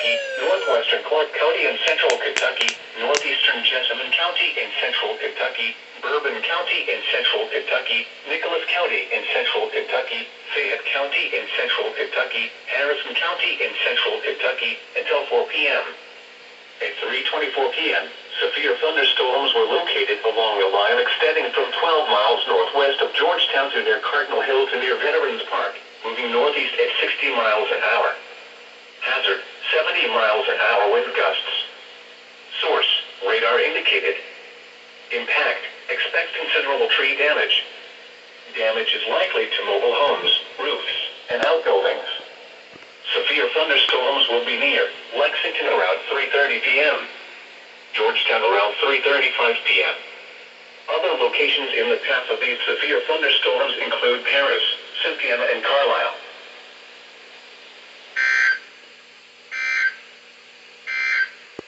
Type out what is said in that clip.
Kentucky, northwestern Clark County and central Kentucky, northeastern Jessamine County and central Kentucky, Bourbon County in central Kentucky, Nicholas County in central Kentucky, Fayette County in central Kentucky, Harrison County in central Kentucky, until 4 p.m. At 3:24 p.m., severe thunderstorms were located along a line extending from 12 miles northwest of Georgetown to near Cardinal Hill to near Veterans Park, moving northeast at 60 miles an hour. Hazard, 70 miles an hour wind gusts. Source, radar indicated. Impact, expect considerable tree damage. Damage is likely to mobile homes, roofs, and outbuildings. Severe thunderstorms will be near Lexington around 3:30 p.m. Georgetown around 3:35 p.m. Other locations in the path of these severe thunderstorms include Paris, Cynthiana, and Carlisle.